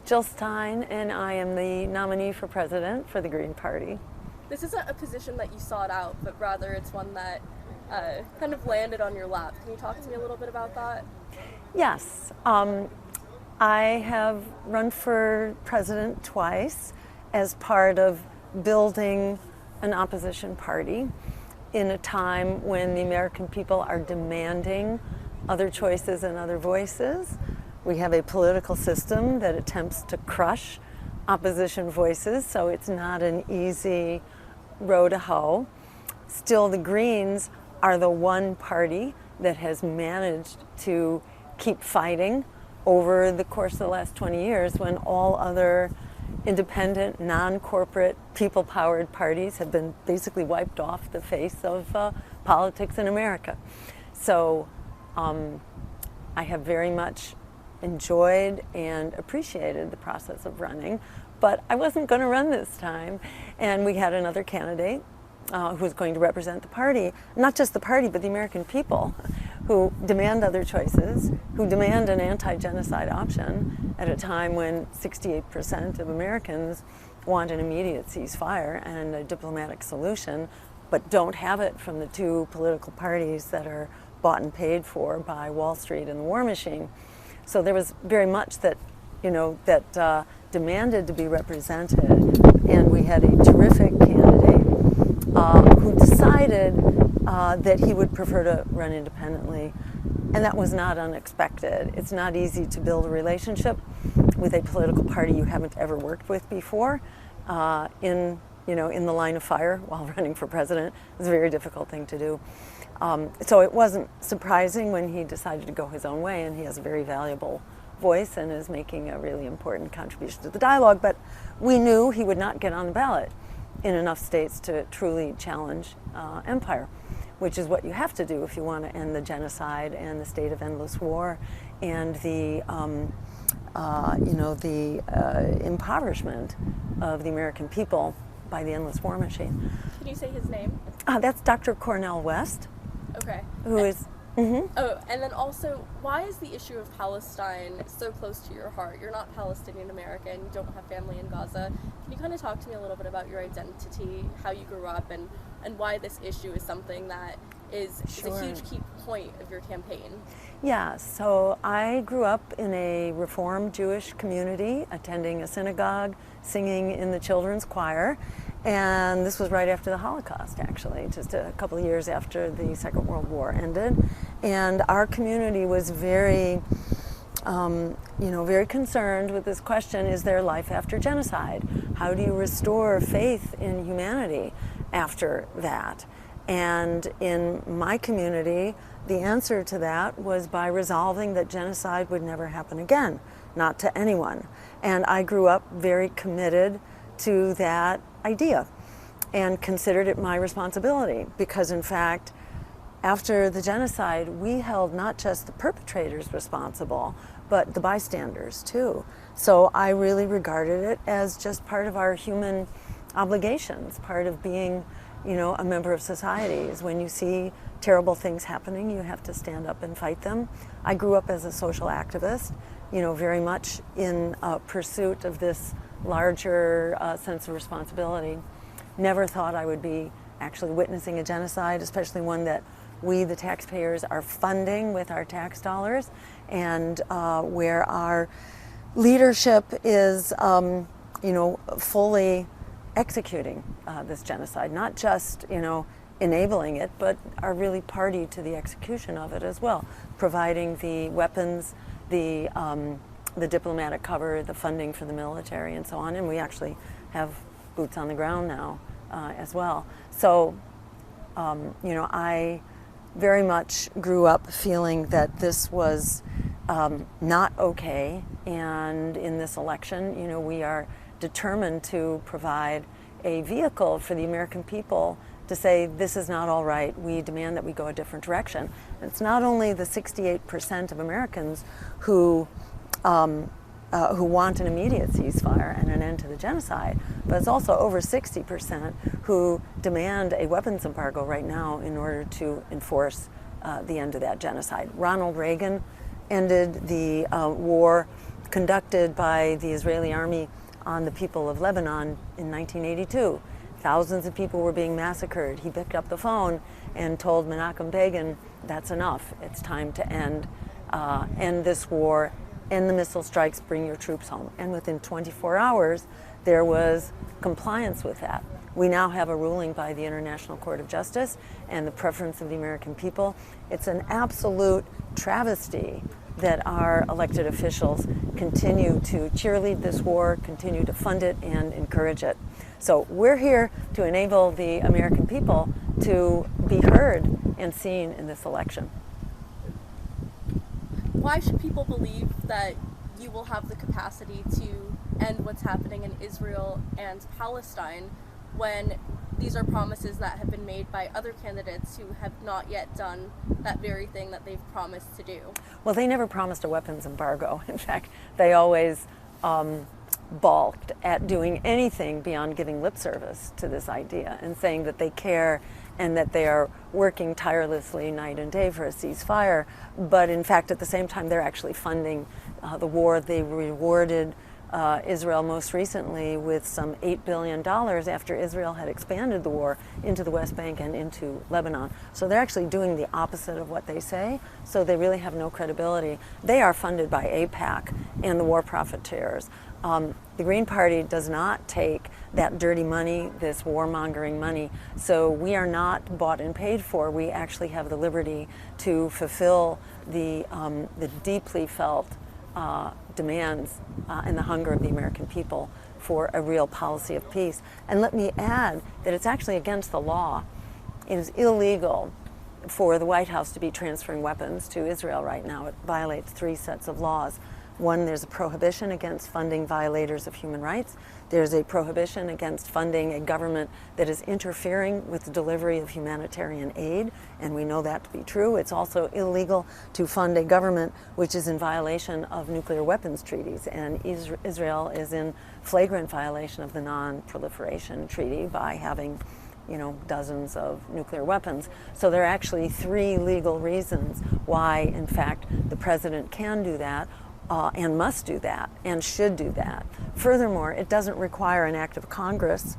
Jill Stein, and I am the nominee for president for the Green Party. This isn't a position that you sought out, but rather it's one that kind of landed on your lap. Can you talk to me a little bit about that? Yes. I have run for president twice as part of building an opposition party in a time when the American people are demanding other choices and other voices. We have a political system that attempts to crush opposition voices, so it's not an easy row to hoe. Still, the Greens are the one party that has managed to keep fighting over the course of the last 20 years when all other independent, non-corporate, people-powered parties have been basically wiped off the face of politics in America. So I have very much enjoyed and appreciated the process of running, but I wasn't going to run this time. And we had another candidate who was going to represent the party, not just the party, but the American people, who demand other choices, who demand an anti-genocide option at a time when 68% of Americans want an immediate ceasefire and a diplomatic solution, but don't have it from the two political parties that are bought and paid for by Wall Street and the war machine. So there was very much that, that demanded to be represented, and we had a terrific candidate who decided that he would prefer to run independently, and that was not unexpected. It's not easy to build a relationship with a political party you haven't ever worked with before in the line of fire while running for president. It's a very difficult thing to do. So it wasn't surprising when he decided to go his own way, and he has a very valuable voice and is making a really important contribution to the dialogue, but we knew he would not get on the ballot in enough states to truly challenge empire, which is what you have to do if you want to end the genocide and the state of endless war and the impoverishment of the American people by the endless war machine. Can you say his name? That's Dr. Cornel West. Okay. Who is... Mm-hmm. Oh, and then also, why is the issue of Palestine so close to your heart? You're not Palestinian American, you don't have family in Gaza. Can you kind of talk to me a little bit about your identity, how you grew up, and why this issue is something that is Sure. a huge key point of your campaign? Yeah, so I grew up in a Reform Jewish community, attending a synagogue, singing in the children's choir, and this was right after the Holocaust, actually, just a couple of years after the Second World War ended. And our community was very, very concerned with this question: is there life after genocide? How do you restore faith in humanity after that? And in my community, the answer to that was by resolving that genocide would never happen again, not to anyone. And I grew up very committed to that idea and considered it my responsibility, because in fact, after the genocide, we held not just the perpetrators responsible, but the bystanders too. So I really regarded it as just part of our human obligations, part of being a member of society. Is when you see terrible things happening, you have to stand up and fight them. I grew up as a social activist, very much in pursuit of this larger sense of responsibility. Never thought I would be actually witnessing a genocide, especially one that we, the taxpayers, are funding with our tax dollars, and where our leadership is, fully executing this genocide, not just, enabling it, but are really party to the execution of it as well, providing the weapons, the diplomatic cover, the funding for the military, and so on. And we actually have boots on the ground now as well. So, I very much grew up feeling that this was not okay. And in this election, we are determined to provide a vehicle for the American people to say, this is not all right, we demand that we go a different direction. And it's not only the 68% of Americans who want an immediate ceasefire and an end to the genocide, but it's also over 60% who demand a weapons embargo right now in order to enforce the end of that genocide. Ronald Reagan ended the war conducted by the Israeli army on the people of Lebanon in 1982. Thousands of people were being massacred. He picked up the phone and told Menachem Begin, that's enough. It's time to end this war, end the missile strikes, bring your troops home. And within 24 hours, there was compliance with that. We now have a ruling by the International Court of Justice and the preference of the American people. It's an absolute travesty that our elected officials continue to cheerlead this war, continue to fund it and encourage it. So we're here to enable the American people to be heard and seen in this election. Why should people believe that you will have the capacity to end what's happening in Israel and Palestine when these are promises that have been made by other candidates who have not yet done that very thing that they've promised to do? Well, they never promised a weapons embargo. In fact, they always balked at doing anything beyond giving lip service to this idea and saying that they care and that they are working tirelessly night and day for a ceasefire. But in fact, at the same time, they're actually funding the war. They rewarded Israel most recently with some $8 billion after Israel had expanded the war into the West Bank and into Lebanon. So they're actually doing the opposite of what they say, so they really have no credibility. They are funded by AIPAC and the war profiteers. The Green Party does not take that dirty money, this warmongering money, so we are not bought and paid for. We actually have the liberty to fulfill the deeply felt demands and the hunger of the American people for a real policy of peace. And let me add that it's actually against the law. It is illegal for the White House to be transferring weapons to Israel right now. It violates 3 sets of laws. One, there's a prohibition against funding violators of human rights. There's a prohibition against funding a government that is interfering with the delivery of humanitarian aid, and we know that to be true. It's also illegal to fund a government which is in violation of nuclear weapons treaties, and Israel is in flagrant violation of the Non-Proliferation Treaty by having, dozens of nuclear weapons. So there are actually 3 legal reasons why, in fact, the president can do that, and must do that, and should do that. Furthermore, it doesn't require an act of Congress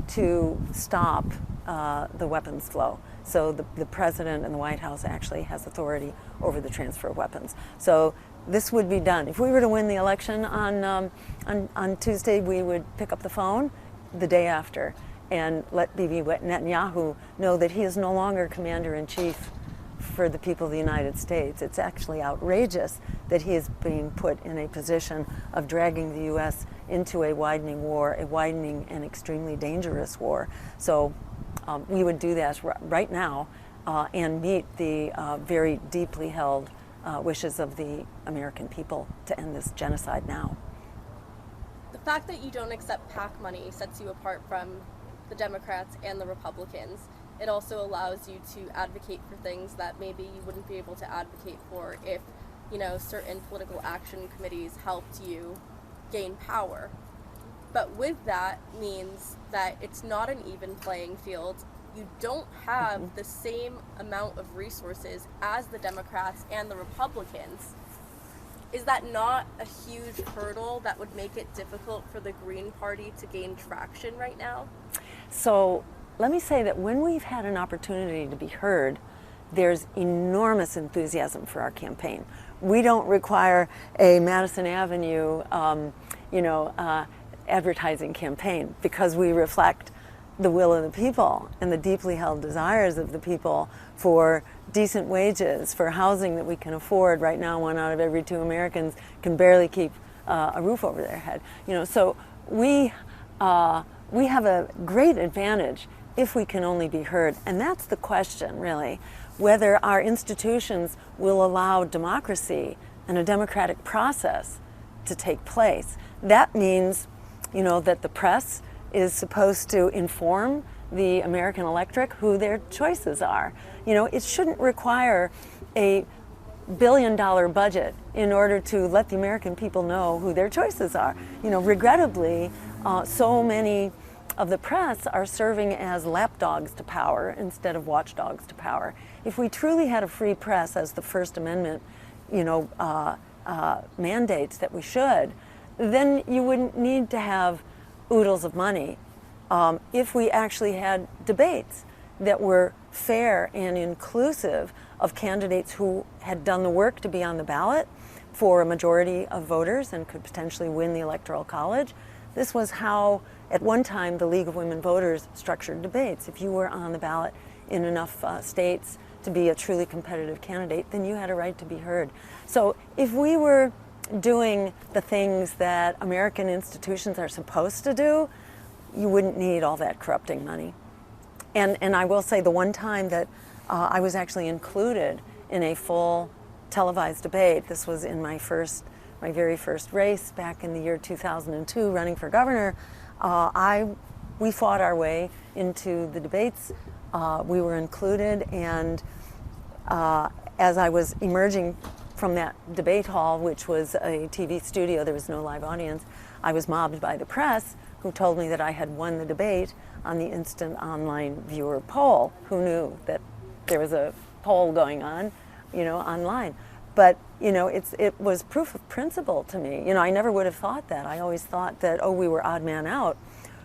to stop the weapons flow. So the president and the White House actually has authority over the transfer of weapons. So this would be done. If we were to win the election on Tuesday, we would pick up the phone the day after and let Bibi Netanyahu know that he is no longer commander-in-chief for the people of the United States. It's actually outrageous that he is being put in a position of dragging the U.S. into a widening war, a widening and extremely dangerous war. So we would do that right now and meet the very deeply held wishes of the American people to end this genocide now. The fact that you don't accept PAC money sets you apart from the Democrats and the Republicans. It also allows you to advocate for things that maybe you wouldn't be able to advocate for if, certain political action committees helped you gain power. But with that means that it's not an even playing field. You don't have the same amount of resources as the Democrats and the Republicans. Is that not a huge hurdle that would make it difficult for the Green Party to gain traction right now? So let me say that when we've had an opportunity to be heard, there's enormous enthusiasm for our campaign. We don't require a Madison Avenue, advertising campaign because we reflect the will of the people and the deeply held desires of the people for decent wages, for housing that we can afford. Right now, 1 out of every 2 Americans can barely keep a roof over their head. So we have a great advantage if we can only be heard. And that's the question, really, whether our institutions will allow democracy and a democratic process to take place. That means, that the press is supposed to inform the American electorate who their choices are. It shouldn't require a billion-dollar budget in order to let the American people know who their choices are. Regrettably, so many of the press are serving as lapdogs to power instead of watchdogs to power. If we truly had a free press, as the First Amendment, mandates that we should, then you wouldn't need to have oodles of money. If we actually had debates that were fair and inclusive of candidates who had done the work to be on the ballot for a majority of voters and could potentially win the Electoral College. This was how, at one time, the League of Women Voters structured debates. If you were on the ballot in enough states to be a truly competitive candidate, then you had a right to be heard. So if we were doing the things that American institutions are supposed to do, you wouldn't need all that corrupting money. And I will say the one time that I was actually included in a full televised debate, this was in my very first race back in the year 2002, running for governor, we fought our way into the debates. We were included, and as I was emerging from that debate hall, which was a TV studio, there was no live audience, I was mobbed by the press, who told me that I had won the debate on the instant online viewer poll. Who knew that there was a poll going on, online? But, it was proof of principle to me. I never would have thought that. I always thought that, we were odd man out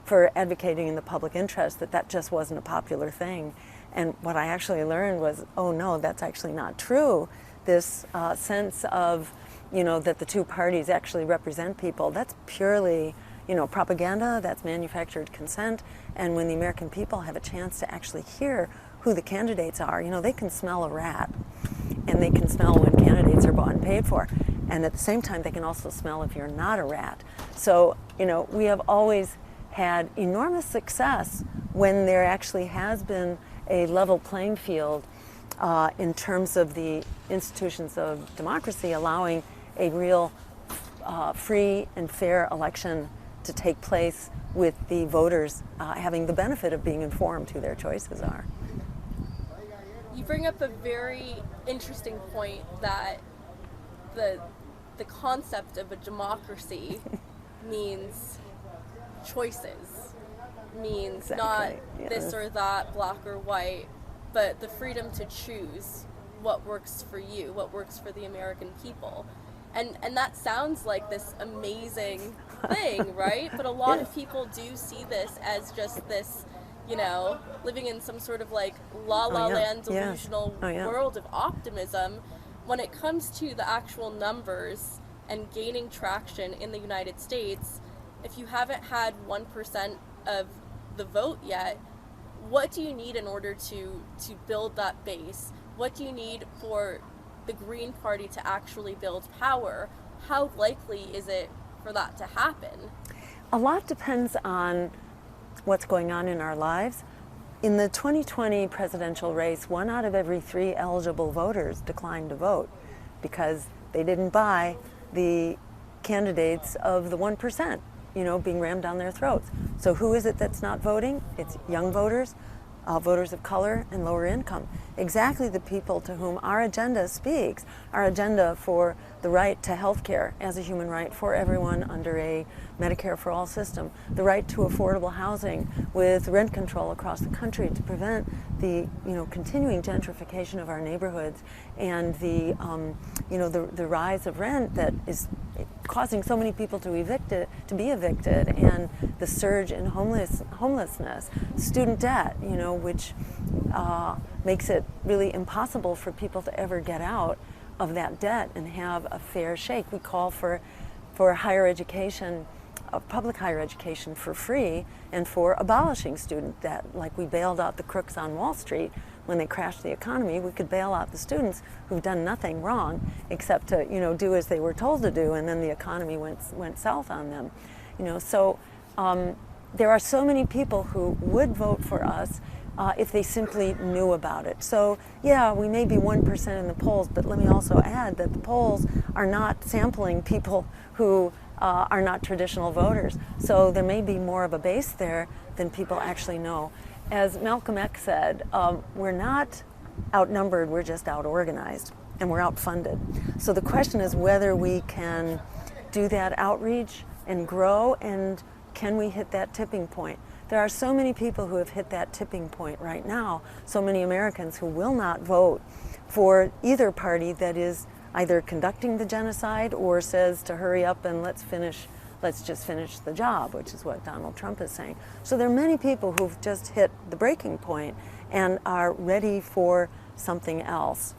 for advocating in the public interest, that just wasn't a popular thing. And what I actually learned was, oh no, that's actually not true. This sense of, that the two parties actually represent people, that's purely, propaganda, that's manufactured consent. And when the American people have a chance to actually hear who the candidates are, they can smell a rat. And they can smell when candidates are bought and paid for. And at the same time, they can also smell if you're not a rat. So, we have always had enormous success when there actually has been a level playing field in terms of the institutions of democracy allowing a real free and fair election to take place with the voters having the benefit of being informed who their choices are. You bring up a very interesting point that the concept of a democracy means choices, means not this or that, black or white, but the freedom to choose what works for you, what works for the American people. And that sounds like this amazing thing, right? But a lot of people do see this as just this, living in some sort of like la land delusional world of optimism. When it comes to the actual numbers and gaining traction in the United States, if you haven't had 1% of the vote yet, what do you need in order to build that base? What do you need for the Green Party to actually build power? How likely is it for that to happen? A lot depends on what's going on in our lives. In the 2020 presidential race, 1 out of every 3 eligible voters declined to vote because they didn't buy the candidates of the 1%, being rammed down their throats. So who is it that's not voting? It's young voters, voters of color, and lower income. Exactly the people to whom our agenda speaks, our agenda for the right to health care as a human right for everyone under a Medicare for all system, the right to affordable housing with rent control across the country to prevent the continuing gentrification of our neighborhoods and the rise of rent that is causing so many people to be evicted, and the surge in homelessness, student debt, which makes it really impossible for people to ever get out of that debt and have a fair shake. We call for higher education, public higher education for free, and for abolishing student debt. Like we bailed out the crooks on Wall Street when they crashed the economy, we could bail out the students who've done nothing wrong except to do as they were told to do, and then the economy went south on them. So there are so many people who would vote for us if they simply knew about it. So yeah, we may be 1% in the polls, but let me also add that the polls are not sampling people who are not traditional voters. So there may be more of a base there than people actually know. As Malcolm X said, we're not outnumbered, we're just out-organized, and we're outfunded. So the question is whether we can do that outreach and grow, and can we hit that tipping point? There are so many people who have hit that tipping point right now, so many Americans who will not vote for either party that is either conducting the genocide or says to hurry up and let's just finish the job, which is what Donald Trump is saying. So there are many people who've just hit the breaking point and are ready for something else.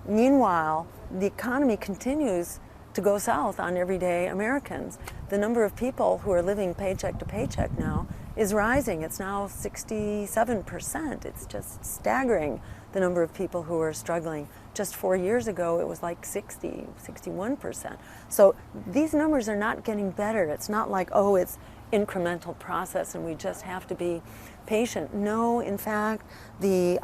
Meanwhile, the economy continues to go south on everyday Americans. The number of people who are living paycheck to paycheck now is rising. It's now 67%. It's just staggering, the number of people who are struggling. Just 4 years ago, it was like 60, 61%. So these numbers are not getting better. It's not like, oh, it's incremental process and we just have to be patient. No, in fact, the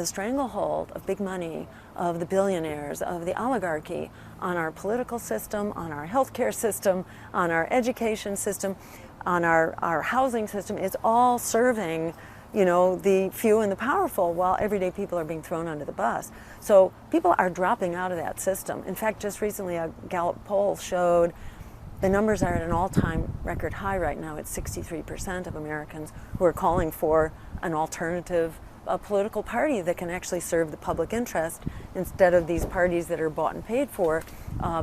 stranglehold of big money, of the billionaires, of the oligarchy on our political system, on our healthcare system, on our education system, on our housing system is all serving, the few and the powerful, while everyday people are being thrown under the bus. So people are dropping out of that system. In fact, just recently a Gallup poll showed the numbers are at an all-time record high right now. It's 63% of Americans who are calling for an alternative political party that can actually serve the public interest instead of these parties that are bought and paid for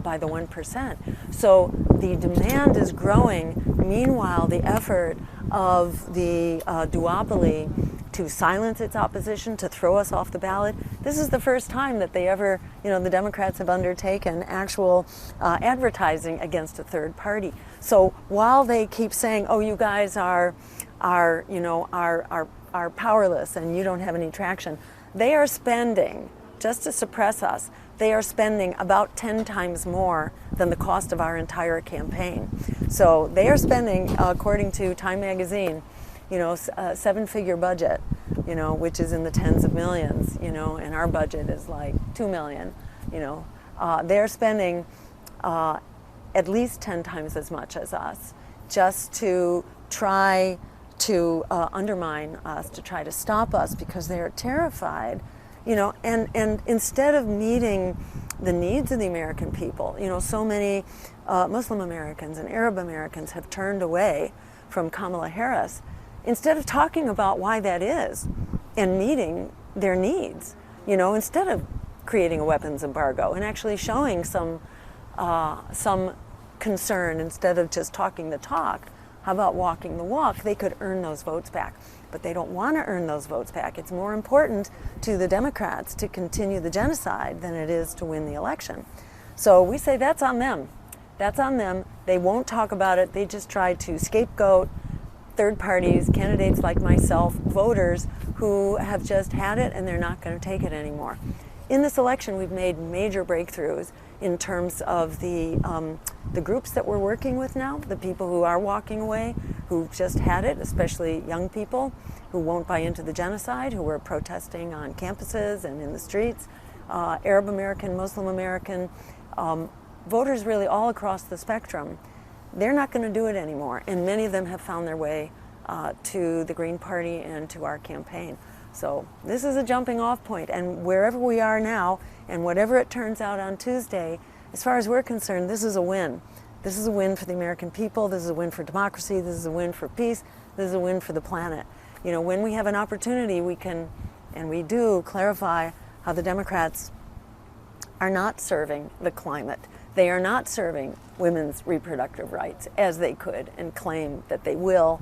by the 1%. So the demand is growing. Meanwhile, the effort of the duopoly to silence its opposition, to throw us off the ballot. This is the first time that they ever, the Democrats have undertaken actual advertising against a third party. So while they keep saying, oh, you guys are powerless and you don't have any traction, they are spending, just to suppress us, they are spending about 10 times more than the cost of our entire campaign. So they are spending, according to Time magazine, a seven-figure budget, which is in the tens of millions, and our budget is like 2 million, they're spending at least 10 times as much as us just to try to undermine us, to try to stop us, because they're terrified, and instead of meeting the needs of the American people, so many Muslim Americans and Arab Americans have turned away from Kamala Harris. Instead of talking about why that is and meeting their needs, instead of creating a weapons embargo and actually showing some concern instead of just talking the talk, how about walking the walk? They could earn those votes back. But they don't want to earn those votes back. It's more important to the Democrats to continue the genocide than it is to win the election. So we say that's on them. That's on them. They won't talk about it. They just try to scapegoat third parties, candidates like myself, voters who have just had it and they're not going to take it anymore. In this election, we've made major breakthroughs in terms of the groups that we're working with now, the people who are walking away, who've just had it, especially young people who won't buy into the genocide, who are protesting on campuses and in the streets, Arab American, Muslim American, voters really all across the spectrum. They're not going to do it anymore, and many of them have found their way to the Green Party and to our campaign. So this is a jumping off point, and wherever we are now, and whatever it turns out on Tuesday, as far as we're concerned, this is a win. This is a win for the American people, this is a win for democracy, this is a win for peace, this is a win for the planet. When we have an opportunity, we can, and we do, clarify how the Democrats are not serving the climate. They are not serving women's reproductive rights as they could and claim that they will.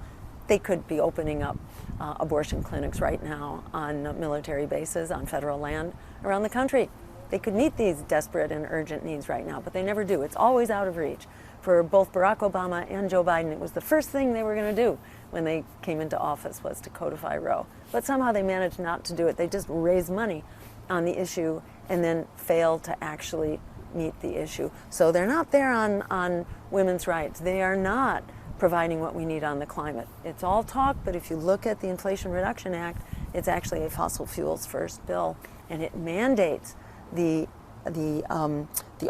They could be opening up abortion clinics right now on military bases, on federal land around the country. They could meet these desperate and urgent needs right now, but they never do. It's always out of reach. For both Barack Obama and Joe Biden, it was the first thing they were going to do when they came into office was to codify Roe. But somehow they managed not to do it. They just raised money on the issue and then failed to actually meet the issue. So they're not there on women's rights. They are not providing what we need on the climate. It's all talk, but if you look at the Inflation Reduction Act, it's actually a fossil fuels first bill, and it mandates the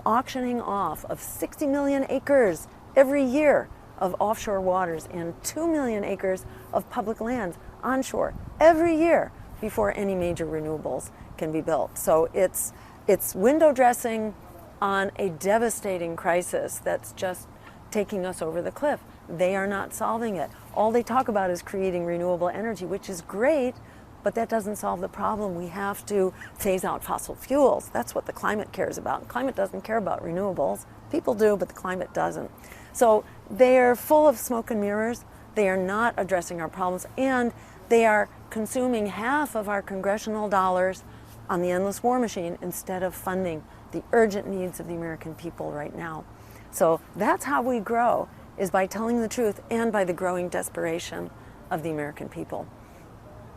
auctioning off of 60 million acres every year of offshore waters and 2 million acres of public lands onshore every year before any major renewables can be built. So it's window dressing on a devastating crisis that's just taking us over the cliff. They are not solving it. All they talk about is creating renewable energy, which is great, but that doesn't solve the problem. We have to phase out fossil fuels. That's what the climate cares about. Climate doesn't care about renewables. People do, but the climate doesn't. So they are full of smoke and mirrors. They are not addressing our problems, and they are consuming half of our congressional dollars on the endless war machine instead of funding the urgent needs of the American people right now. So that's how we grow, is by telling the truth and by the growing desperation of the American people.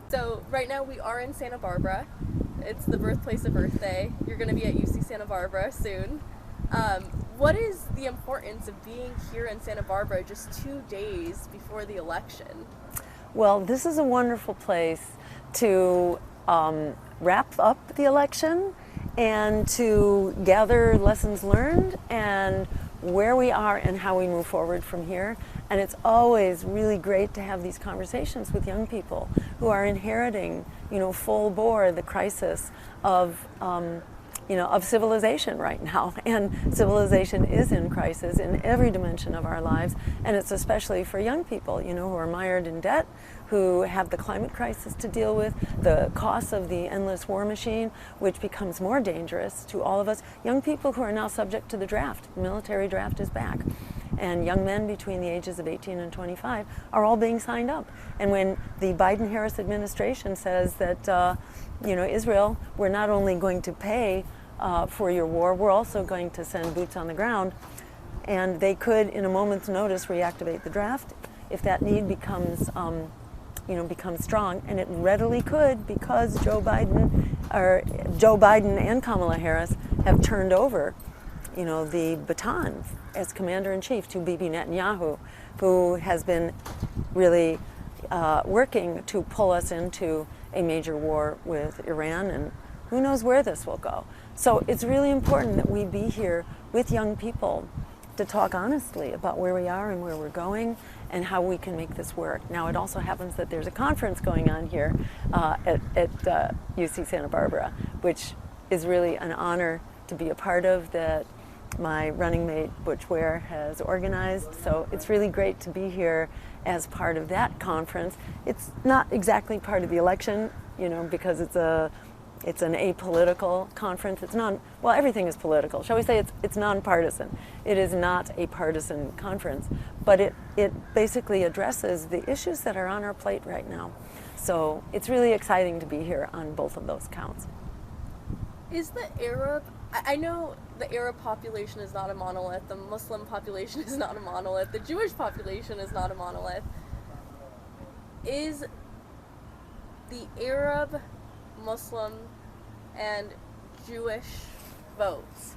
So right now we are in Santa Barbara. It's the birthplace of Earth Day. You're going to be at UC Santa Barbara soon. What is the importance of being here in Santa Barbara just 2 days before the election? Well, this is a wonderful place to wrap up the election and to gather lessons learned and where we are and how we move forward from here. And it's always really great to have these conversations with young people who are inheriting, full bore the crisis of civilization right now. And civilization is in crisis in every dimension of our lives, and it's especially for young people, who are mired in debt, who have the climate crisis to deal with, the costs of the endless war machine, which becomes more dangerous to all of us. Young people who are now subject to the draft. The military draft is back. And young men between the ages of 18 and 25 are all being signed up. And when the Biden-Harris administration says that, Israel, we're not only going to pay for your war, we're also going to send boots on the ground, and they could, in a moment's notice, reactivate the draft if that need becomes strong, and it readily could, because Joe Biden and Kamala Harris have turned over, the baton as commander-in-chief to Bibi Netanyahu, who has been really working to pull us into a major war with Iran, and who knows where this will go. So it's really important that we be here with young people to talk honestly about where we are and where we're going and how we can make this work. Now, it also happens that there's a conference going on here at UC Santa Barbara, which is really an honor to be a part of, that my running mate Butch Ware has organized. So it's really great to be here as part of that conference. It's not exactly part of the election, because it's an apolitical conference. Everything is political. Shall we say it's nonpartisan. It is not a partisan conference, but it basically addresses the issues that are on our plate right now. So it's really exciting to be here on both of those counts. Is the Arab, I know the Arab population is not a monolith, the Muslim population is not a monolith, the Jewish population is not a monolith. Is the Arab, Muslim, and Jewish votes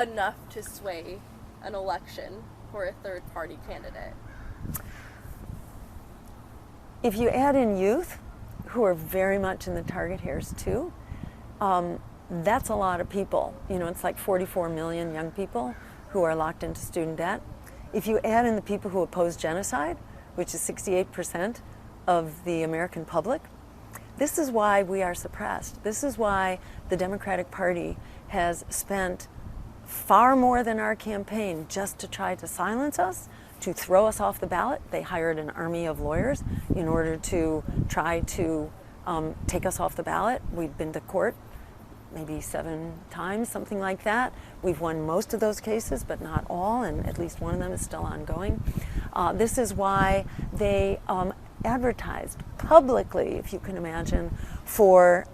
enough to sway an election for a third-party candidate? If you add in youth, who are very much in the target hairs too, that's a lot of people. It's like 44 million young people who are locked into student debt. If you add in the people who oppose genocide, which is 68% of the American public, this is why we are suppressed. This is why the Democratic Party has spent far more than our campaign just to try to silence us, to throw us off the ballot. They hired an army of lawyers in order to try to take us off the ballot. We've been to court maybe 7 times, something like that. We've won most of those cases, but not all, and at least one of them is still ongoing. This is why they advertised publicly, if you can imagine, for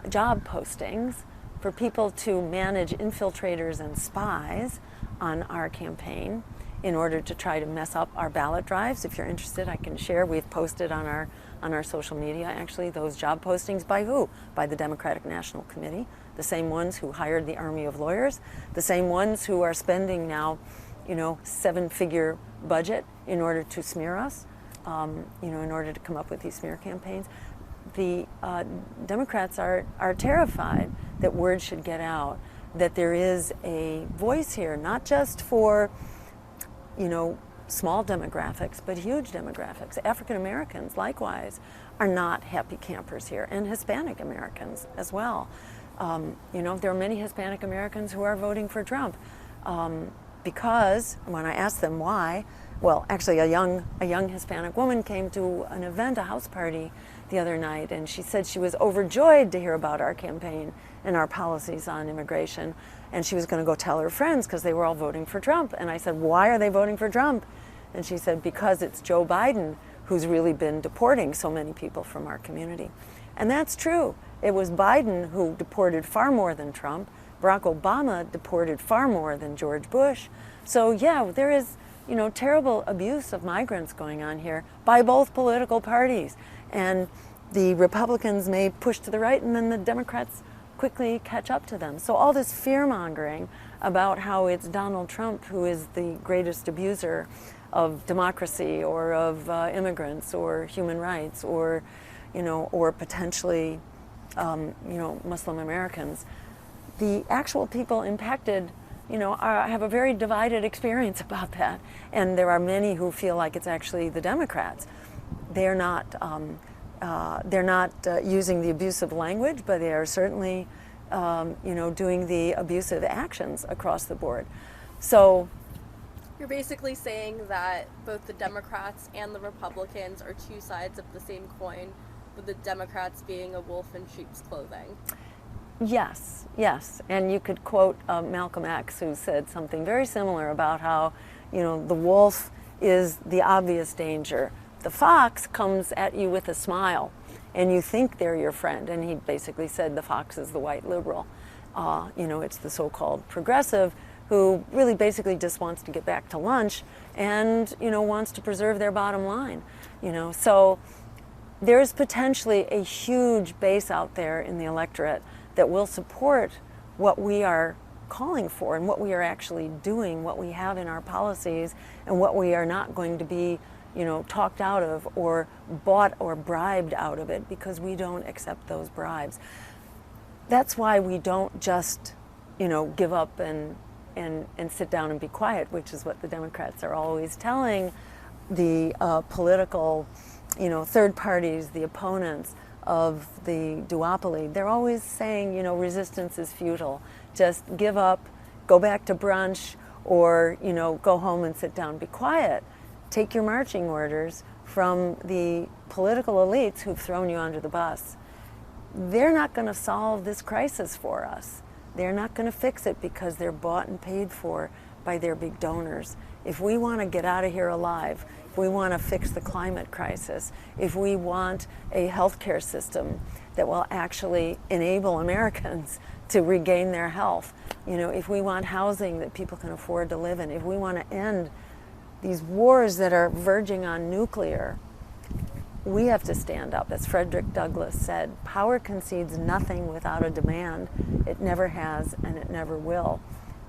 job postings for people to manage infiltrators and spies on our campaign in order to try to mess up our ballot drives. If you're interested, I can share. We've posted on our social media, actually, those job postings. By who? By the Democratic National Committee, the same ones who hired the army of lawyers, the same ones who are spending now, 7-figure budget in order to smear us, in order to come up with these smear campaigns. The Democrats are terrified that word should get out, that there is a voice here, not just for, small demographics, but huge demographics. African Americans, likewise, are not happy campers here, and Hispanic Americans as well. There are many Hispanic Americans who are voting for Trump because when I ask them why, well, actually a young Hispanic woman came to an event, a house party the other night, and she said she was overjoyed to hear about our campaign and our policies on immigration, and she was going to go tell her friends because they were all voting for Trump. And I said, why are they voting for Trump? And she said, because it's Joe Biden who's really been deporting so many people from our community. And that's true. It was Biden who deported far more than Trump. Barack Obama deported far more than George Bush. So yeah, there is, terrible abuse of migrants going on here by both political parties. And the Republicans may push to the right and then the Democrats quickly catch up to them. So all this fear-mongering about how it's Donald Trump who is the greatest abuser of democracy or of immigrants or human rights or potentially, Muslim Americans. The actual people impacted, have a very divided experience about that. And there are many who feel like it's actually the Democrats. They're not using the abusive language, but they are certainly, doing the abusive actions across the board. So you're basically saying that both the Democrats and the Republicans are two sides of the same coin, with the Democrats being a wolf in sheep's clothing. Yes. And you could quote Malcolm X, who said something very similar about how, the wolf is the obvious danger. The fox comes at you with a smile, and you think they're your friend. And he basically said the fox is the white liberal. It's the so-called progressive who really basically just wants to get back to lunch and, wants to preserve their bottom line. So there's potentially a huge base out there in the electorate that will support what we are calling for and what we are actually doing, what we have in our policies, and what we are not going to be, talked out of or bought or bribed out of it, because we don't accept those bribes. That's why we don't just, give up and sit down and be quiet, which is what the Democrats are always telling the political, third parties, the opponents of the duopoly. They're always saying, resistance is futile. Just give up, go back to brunch, or, go home and sit down, be quiet. Take your marching orders from the political elites who've thrown you under the bus. They're not going to solve this crisis for us. They're not going to fix it because they're bought and paid for by their big donors. If we want to get out of here alive, if we want to fix the climate crisis, if we want a healthcare system that will actually enable Americans to regain their health, if we want housing that people can afford to live in, if we want to end these wars that are verging on nuclear, we have to stand up. As Frederick Douglass said, power concedes nothing without a demand. It never has, and it never will.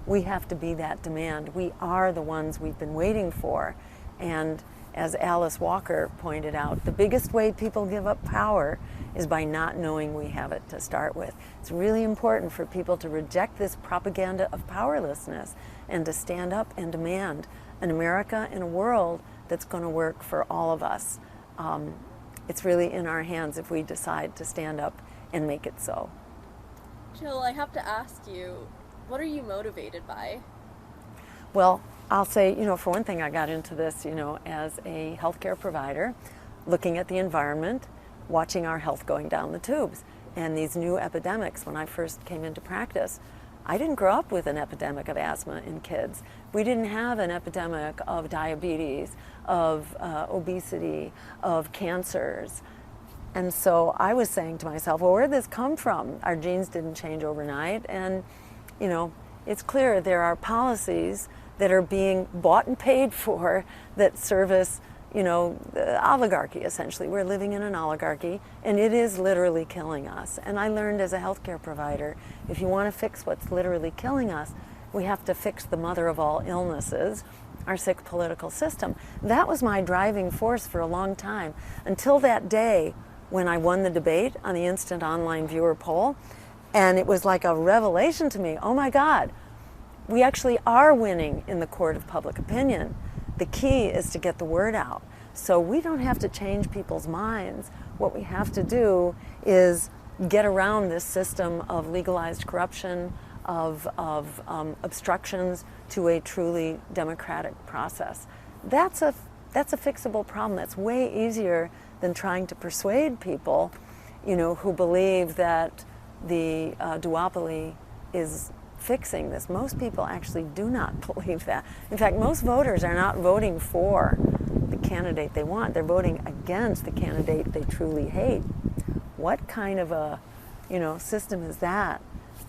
We have to be that demand. We are the ones we've been waiting for. And as Alice Walker pointed out, the biggest way people give up power is by not knowing we have it to start with. It's really important for people to reject this propaganda of powerlessness and to stand up and demand an America and a world that's going to work for all of us. It's really in our hands if we decide to stand up and make it so. Jill, I have to ask you, what are you motivated by? Well, I'll say, for one thing, I got into this, as a healthcare provider, looking at the environment, watching our health going down the tubes. And these new epidemics, when I first came into practice, I didn't grow up with an epidemic of asthma in kids. We didn't have an epidemic of diabetes, of obesity, of cancers. And so I was saying to myself, well, where did this come from? Our genes didn't change overnight. And, it's clear there are policies that are being bought and paid for that service, the oligarchy, essentially. We're living in an oligarchy, and it is literally killing us. And I learned as a healthcare provider, if you want to fix what's literally killing us, we have to fix the mother of all illnesses, our sick political system. That was my driving force for a long time, until that day when I won the debate on the Instant Online Viewer Poll. And it was like a revelation to me. Oh my God, we actually are winning in the court of public opinion. The key is to get the word out. So we don't have to change people's minds. What we have to do is get around this system of legalized corruption, of obstructions to a truly democratic process. that's a fixable problem. That's way easier than trying to persuade people, who believe that the duopoly is fixing this. Most people actually do not believe that. In fact, most voters are not voting for the candidate they want. They're voting against the candidate they truly hate. What kind of a, system is that?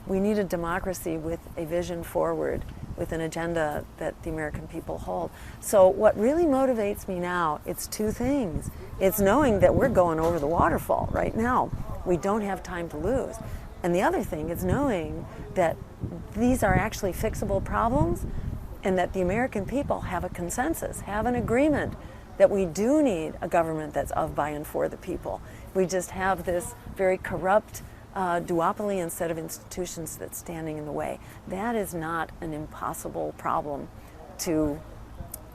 We need a democracy with a vision forward, with an agenda that the American people hold. So what really motivates me now, it's two things. It's knowing that we're going over the waterfall right now. We don't have time to lose. And the other thing is knowing that these are actually fixable problems and that the American people have a consensus, have an agreement that we do need a government that's of, by, and for the people. We just have this very corrupt duopoly and set of institutions that's standing in the way. That is not an impossible problem to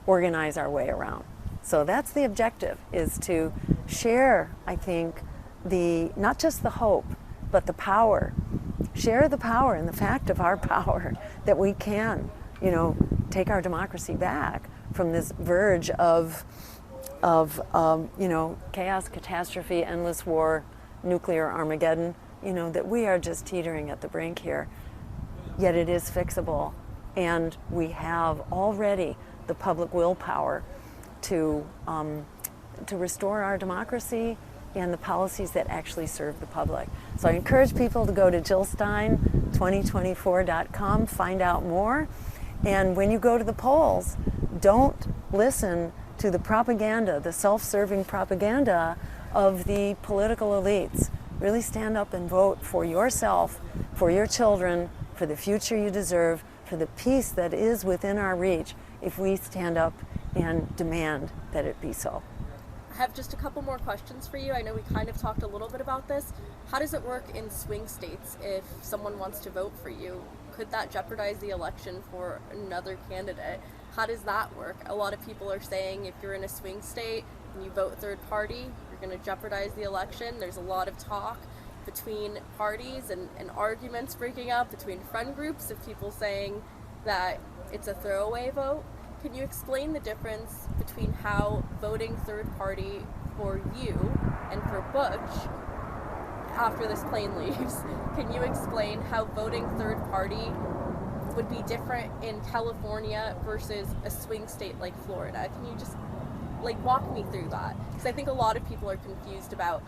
organize our way around. So that's the objective, is to share, I think, not just the hope, but the power. Share the power and the fact of our power, that we can, take our democracy back from this verge of chaos, catastrophe, endless war, nuclear Armageddon, that we are just teetering at the brink here. Yet it is fixable, and we have already the public willpower to restore our democracy and the policies that actually serve the public. So I encourage people to go to jillstein2024.com, find out more. And when you go to the polls, don't listen to the propaganda, the self-serving propaganda of the political elites. Really stand up and vote for yourself, for your children, for the future you deserve, for the peace that is within our reach, if we stand up and demand that it be so. I have just a couple more questions for you. I know we kind of talked a little bit about this. How does it work in swing states if someone wants to vote for you? Could that jeopardize the election for another candidate? How does that work? A lot of people are saying if you're in a swing state and you vote third party, you're going to jeopardize the election. There's a lot of talk between parties and arguments breaking out between friend groups of people saying that it's a throwaway vote. Can you explain the difference between how voting third party for you and for Butch after this plane leaves? Can you explain how voting third party would be different in California versus a swing state like Florida? Can you just walk me through that? Because I think a lot of people are confused about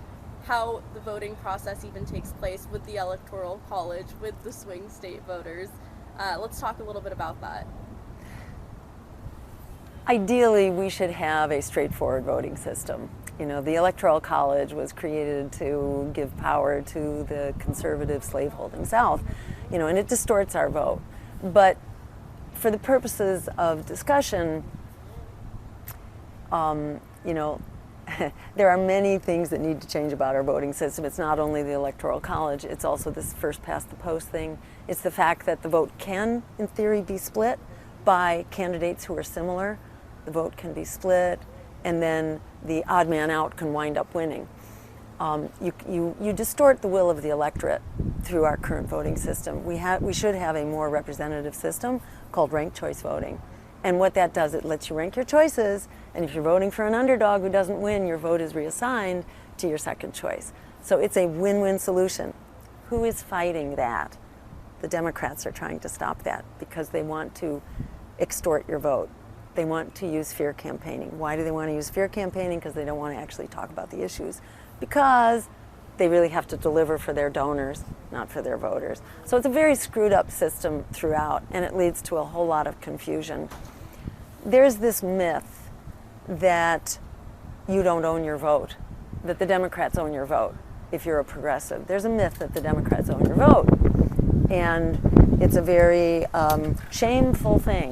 how the voting process even takes place with the Electoral College, with the swing state voters. Let's talk a little bit about that. Ideally, we should have a straightforward voting system. The Electoral College was created to give power to the conservative slaveholding South, and it distorts our vote. But for the purposes of discussion, there are many things that need to change about our voting system. It's not only the Electoral College, it's also this first past the post thing. It's the fact that the vote can, in theory, be split by candidates who are similar. The vote can be split, and then the odd man out can wind up winning. You distort the will of the electorate through our current voting system. We should have a more representative system called ranked choice voting. And what that does, it lets you rank your choices, and if you're voting for an underdog who doesn't win, your vote is reassigned to your second choice. So it's a win-win solution. Who is fighting that? The Democrats are trying to stop that because they want to extort your vote. They want to use fear campaigning. Why do they want to use fear campaigning? Because they don't want to actually talk about the issues. Because they really have to deliver for their donors, not for their voters. So it's a very screwed up system throughout, and it leads to a whole lot of confusion. There's this myth that you don't own your vote, that the Democrats own your vote if you're a progressive. There's a myth that the Democrats own your vote. And it's a very shameful thing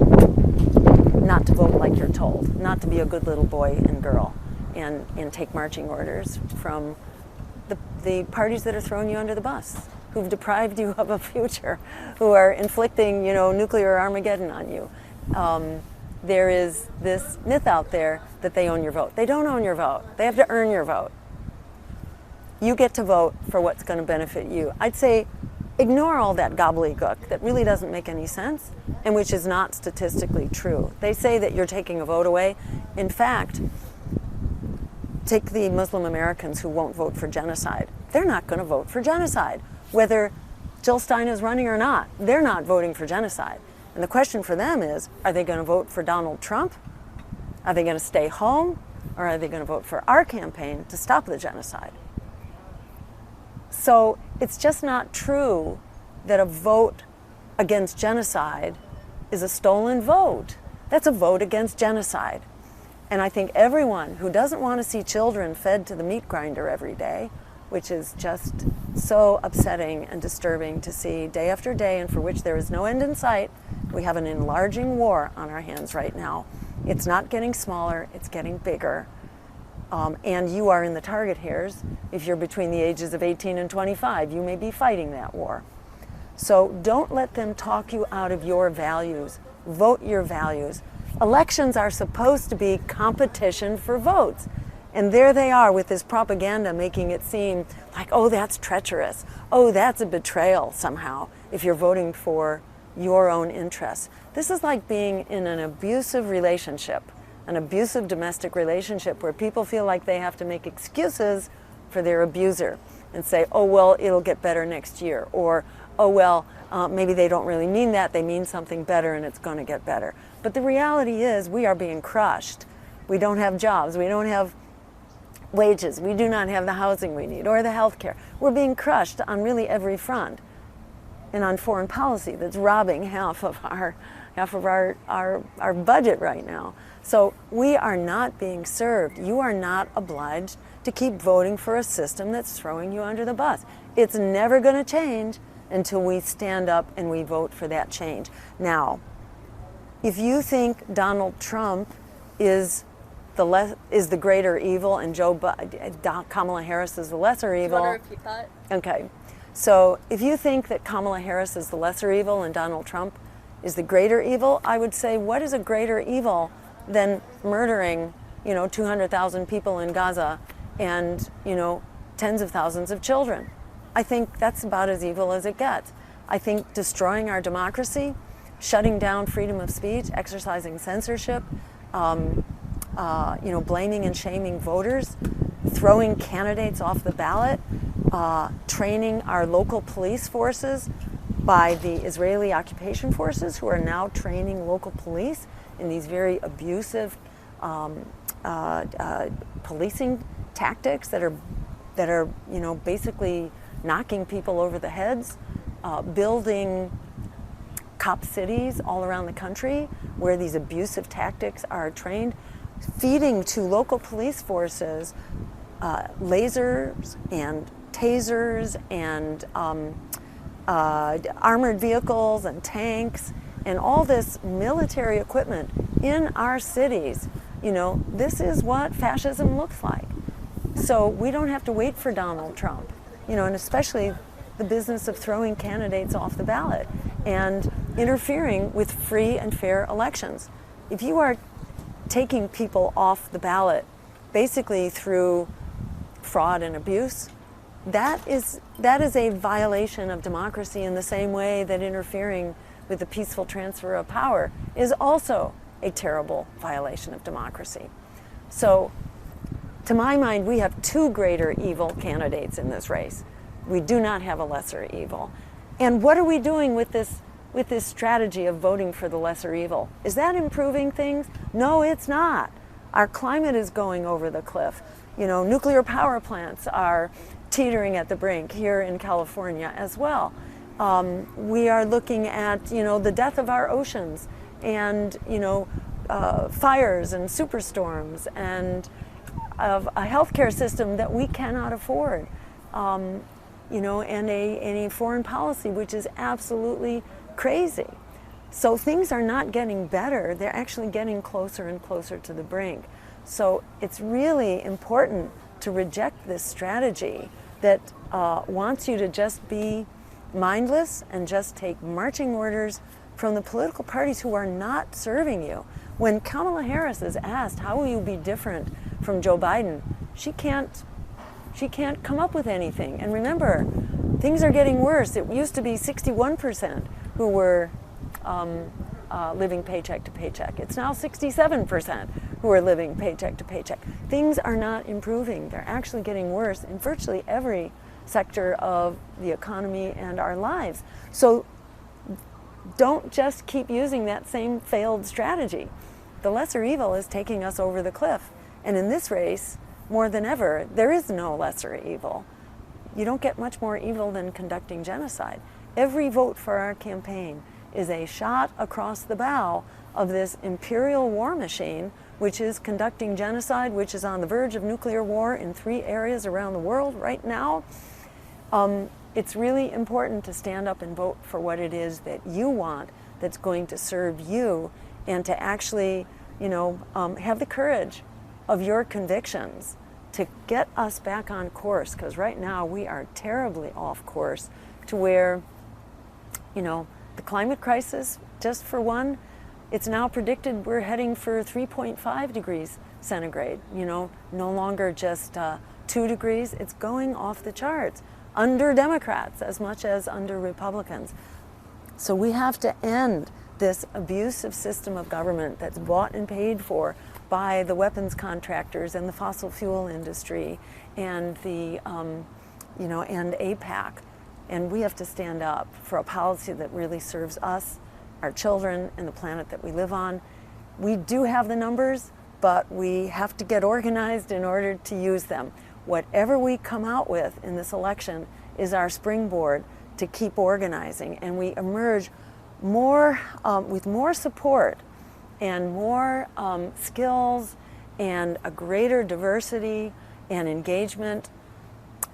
not to vote like you're told, not to be a good little boy and girl and take marching orders from the parties that are throwing you under the bus, who've deprived you of a future, who are inflicting, nuclear Armageddon on you. There is this myth out there that they own your vote. They don't own your vote. They have to earn your vote. You get to vote for what's going to benefit you. I'd say ignore all that gobbledygook that really doesn't make any sense and which is not statistically true. They say that you're taking a vote away. In fact, take the Muslim Americans who won't vote for genocide. They're not going to vote for genocide. Whether Jill Stein is running or not, they're not voting for genocide. And the question for them is, are they going to vote for Donald Trump? Are they going to stay home? Or are they going to vote for our campaign to stop the genocide? So it's just not true that a vote against genocide is a stolen vote. That's a vote against genocide. And I think everyone who doesn't want to see children fed to the meat grinder every day, which is just so upsetting and disturbing to see day after day, and for which there is no end in sight, we have an enlarging war on our hands right now. It's not getting smaller, it's getting bigger. And you are in the target hairs. If you're between the ages of 18 and 25, you may be fighting that war. So don't let them talk you out of your values. Vote your values. Elections are supposed to be competition for votes. And there they are with this propaganda making it seem like, oh, that's treacherous. Oh, that's a betrayal somehow if you're voting for your own interests. This is like being in an abusive relationship, an abusive domestic relationship where people feel like they have to make excuses for their abuser and say, oh, well, it'll get better next year. Or, oh, well, maybe they don't really mean that. They mean something better and it's going to get better. But the reality is we are being crushed. We don't have jobs. We don't have wages. We do not have the housing we need or the health care. We're being crushed on really every front. And on foreign policy that's robbing half of our budget right now. So we are not being served. You are not obliged to keep voting for a system that's throwing you under the bus. It's never going to change until we stand up and we vote for that change. Now, if you think Donald Trump is the greater evil and Kamala Harris is the lesser evil. Do you want to repeat that? Okay. So if you think that Kamala Harris is the lesser evil and Donald Trump is the greater evil, I would say, what is a greater evil than murdering, 200,000 people in Gaza and, tens of thousands of children? I think that's about as evil as it gets. I think destroying our democracy, shutting down freedom of speech, exercising censorship, blaming and shaming voters, throwing candidates off the ballot, training our local police forces by the Israeli occupation forces, who are now training local police in these very abusive policing tactics that are basically knocking people over the heads, building cop cities all around the country where these abusive tactics are trained, feeding to local police forces lasers and tasers and armored vehicles and tanks and all this military equipment in our cities. This is what fascism looks like. So we don't have to wait for Donald Trump, and especially the business of throwing candidates off the ballot and interfering with free and fair elections. If you are taking people off the ballot basically through fraud and abuse, that is a violation of democracy in the same way that interfering with the peaceful transfer of power is also a terrible violation of democracy. So, to my mind, we have two greater evil candidates in this race. We do not have a lesser evil. And what are we doing with this strategy of voting for the lesser evil? Is that improving things? No, it's not. Our climate is going over the cliff. Nuclear power plants are teetering at the brink here in California as well. We are looking at, the death of our oceans and, fires and superstorms and of a healthcare system that we cannot afford, and a foreign policy which is absolutely crazy. So things are not getting better. They're actually getting closer and closer to the brink. So it's really important to reject this strategy that wants you to just be mindless and just take marching orders from the political parties who are not serving you. When Kamala Harris is asked, how will you be different from Joe Biden? She can't come up with anything. And remember, things are getting worse. It used to be 61% who were living paycheck to paycheck. It's now 67% who are living paycheck to paycheck. Things are not improving. They're actually getting worse in virtually every sector of the economy and our lives. So don't just keep using that same failed strategy. The lesser evil is taking us over the cliff. And in this race, more than ever, there is no lesser evil. You don't get much more evil than conducting genocide. Every vote for our campaign is a shot across the bow of this imperial war machine, which is conducting genocide, which is on the verge of nuclear war in 3 areas around the world right now. It's really important to stand up and vote for what it is that you want, that's going to serve you, and to actually, have the courage of your convictions to get us back on course, because right now we are terribly off course to where, the climate crisis, just for one, it's now predicted we're heading for 3.5 degrees centigrade, no longer just 2 degrees. It's going off the charts under Democrats as much as under Republicans. So we have to end this abusive system of government that's bought and paid for by the weapons contractors and the fossil fuel industry and the, and APAC. And we have to stand up for a policy that really serves us, our children, and the planet that we live on. We do have the numbers, but we have to get organized in order to use them. Whatever we come out with in this election is our springboard to keep organizing, and we emerge with more support and more skills and a greater diversity and engagement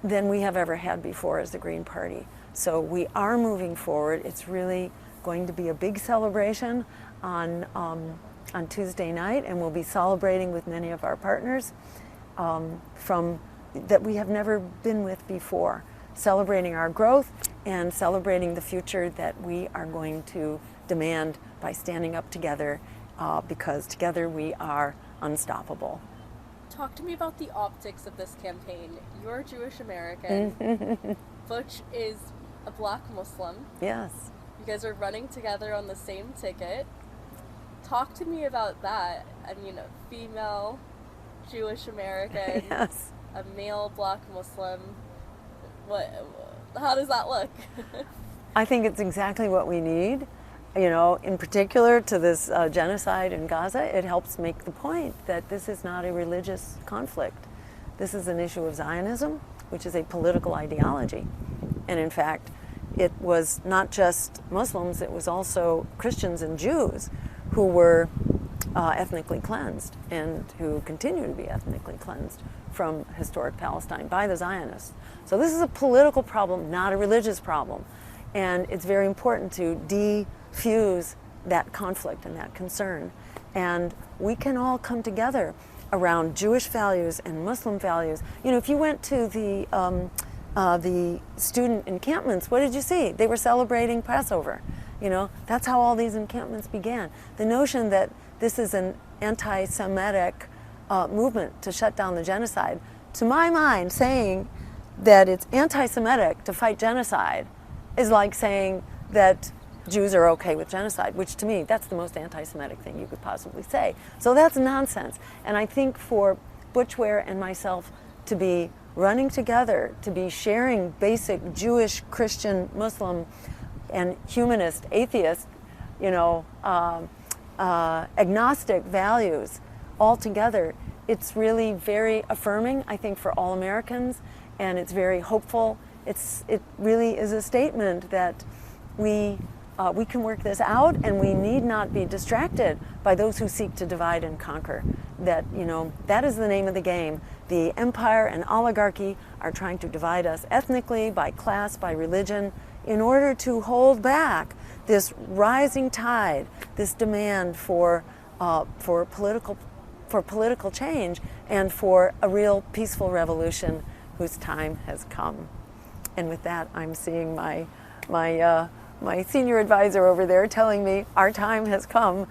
than we have ever had before as the Green Party. So we are moving forward. It's really going to be a big celebration on Tuesday night, and we'll be celebrating with many of our partners that we have never been with before, celebrating our growth and celebrating the future that we are going to demand by standing up together, because together we are unstoppable. Talk to me about the optics of this campaign. You're Jewish American. Butch is a Black Muslim. Yes. You guys are running together on the same ticket. Talk to me about that. I mean, a female Jewish American, yes, a male Black Muslim. How does that look? I think it's exactly what we need. In particular to this genocide in Gaza, it helps make the point that this is not a religious conflict. This is an issue of Zionism, which is a political ideology. And in fact, it was not just Muslims, it was also Christians and Jews who were ethnically cleansed and who continue to be ethnically cleansed from historic Palestine by the Zionists. So this is a political problem, not a religious problem. And it's very important to defuse that conflict and that concern. And we can all come together around Jewish values and Muslim values. If you went to the student encampments, what did you see? They were celebrating Passover. That's how all these encampments began. The notion that this is an anti-Semitic movement to shut down the genocide, to my mind, saying that it's anti-Semitic to fight genocide is like saying that Jews are okay with genocide, which to me, that's the most anti-Semitic thing you could possibly say. So that's nonsense. And I think for Butch, Ware, and myself to be running together, to be sharing basic Jewish, Christian, Muslim, and humanist, atheist, agnostic values all together, it's really very affirming, I think, for all Americans, and it's very hopeful. It really is a statement that we can work this out, and we need not be distracted by those who seek to divide and conquer. That that is the name of the game. The empire and oligarchy are trying to divide us ethnically, by class, by religion, in order to hold back this rising tide, this demand for political change and for a real peaceful revolution whose time has come. And with that, I'm seeing my senior advisor over there telling me our time has come.